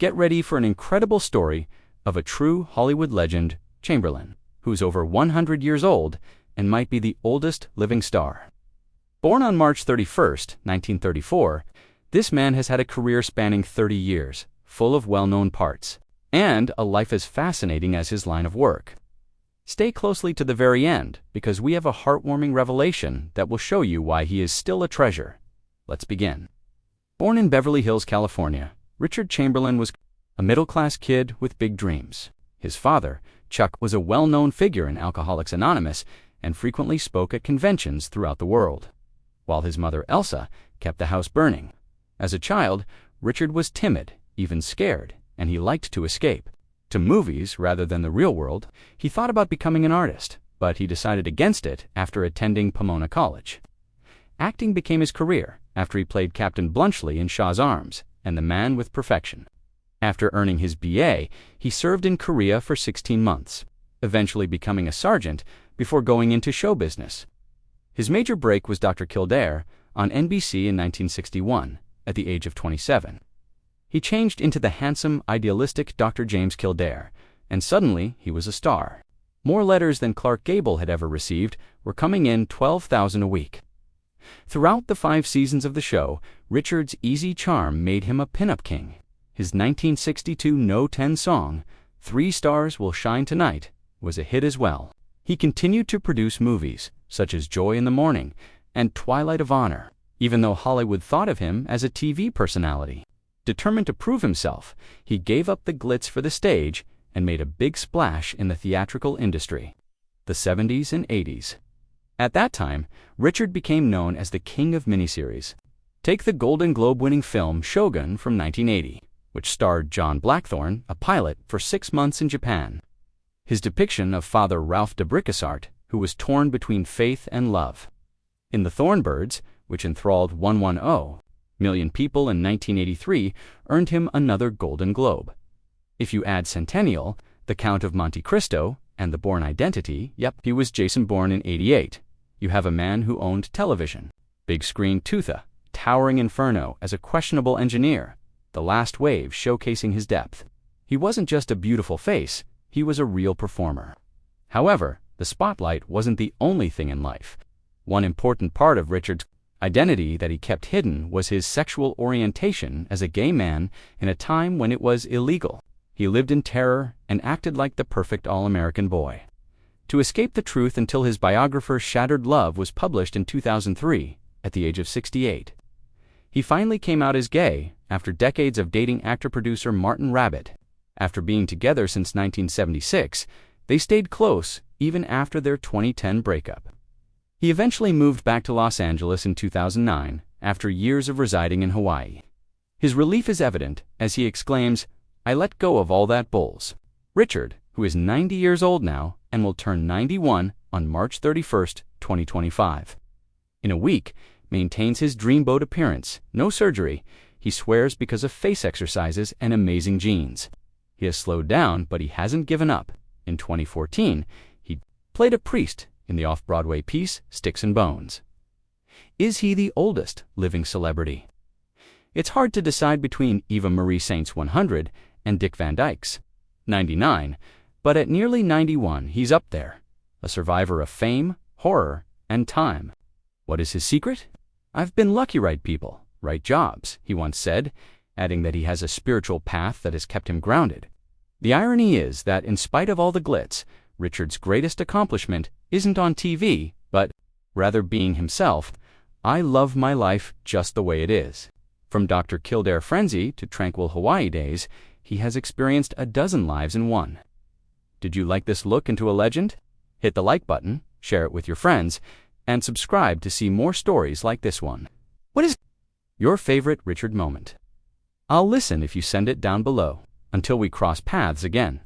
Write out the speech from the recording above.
Get ready for an incredible story of a true Hollywood legend, Chamberlain, who's over 100 years old and might be the oldest living star. Born on March 31st, 1934, this man has had a career spanning 30 years, full of well-known parts, and a life as fascinating as his line of work. Stay closely to the very end, because we have a heartwarming revelation that will show you why he is still a treasure. Let's begin. Born in Beverly Hills, California, Richard Chamberlain was a middle-class kid with big dreams. His father, Chuck, was a well-known figure in Alcoholics Anonymous and frequently spoke at conventions throughout the world, while his mother, Elsa, kept the house burning. As a child, Richard was timid, even scared, and he liked to escape. To movies rather than the real world, he thought about becoming an artist, but he decided against it after attending Pomona College. Acting became his career after he played Captain Bluntschli in Shaw's Arms and The Man with Perfection. After earning his BA, he served in Korea for 16 months, eventually becoming a sergeant before going into show business. His major break was Dr. Kildare on NBC in 1961, at the age of 27. He changed into the handsome, idealistic Dr. James Kildare, and suddenly he was a star. More letters than Clark Gable had ever received were coming in 12,000 a week. Throughout the 5 seasons of the show, Richard's easy charm made him a pinup king. His 1962 No 10 song, 3 Stars Will Shine Tonight, was a hit as well. He continued to produce movies, such as Joy in the Morning and Twilight of Honor, even though Hollywood thought of him as a TV personality. Determined to prove himself, he gave up the glitz for the stage and made a big splash in the theatrical industry. The 70s and 80s. At that time, Richard became known as the king of miniseries. Take the Golden Globe-winning film Shogun from 1980, which starred John Blackthorne, a pilot, for 6 months in Japan. His depiction of Father Ralph de Bricquessart, who was torn between faith and love. In The Thorn Birds, which enthralled 110 million people in 1983, earned him another Golden Globe. If you add Centennial, The Count of Monte Cristo, and The Bourne Identity, yep, he was Jason Bourne in '88. You have a man who owned television. Big screen Tootha, Towering Inferno as a questionable engineer, The Last Wave showcasing his depth. He wasn't just a beautiful face, he was a real performer. However, the spotlight wasn't the only thing in life. One important part of Richard's identity that he kept hidden was his sexual orientation as a gay man in a time when it was illegal. He lived in terror and acted like the perfect all-American boy. To escape the truth until his biographer Shattered Love was published in 2003, at the age of 68. He finally came out as gay after decades of dating actor-producer Martin Rabbit. After being together since 1976, they stayed close even after their 2010 breakup. He eventually moved back to Los Angeles in 2009 after years of residing in Hawaii. His relief is evident as he exclaims, "I let go of all that bulls." Richard, who is 90 years old now and will turn 91 on March 31st, 2025. In a week, maintains his dreamboat appearance, no surgery, he swears because of face exercises and amazing genes. He has slowed down, but he hasn't given up. In 2014, he played a priest in the off-Broadway piece Sticks and Bones. Is he the oldest living celebrity? It's hard to decide between Eva Marie Saint's 100 and Dick Van Dyke's 99, but at nearly 91, he's up there, a survivor of fame, horror, and time. What is his secret? "I've been lucky, right people, right jobs," he once said, adding that he has a spiritual path that has kept him grounded. The irony is that in spite of all the glitz, Richard's greatest accomplishment isn't on TV, but rather being himself. "I love my life just the way it is." From Dr. Kildare frenzy to tranquil Hawaii days, he has experienced a dozen lives in one. Did you like this look into a legend? Hit the like button, share it with your friends, and subscribe to see more stories like this one. What is your favorite Richard moment? I'll listen if you send it down below. Until we cross paths again.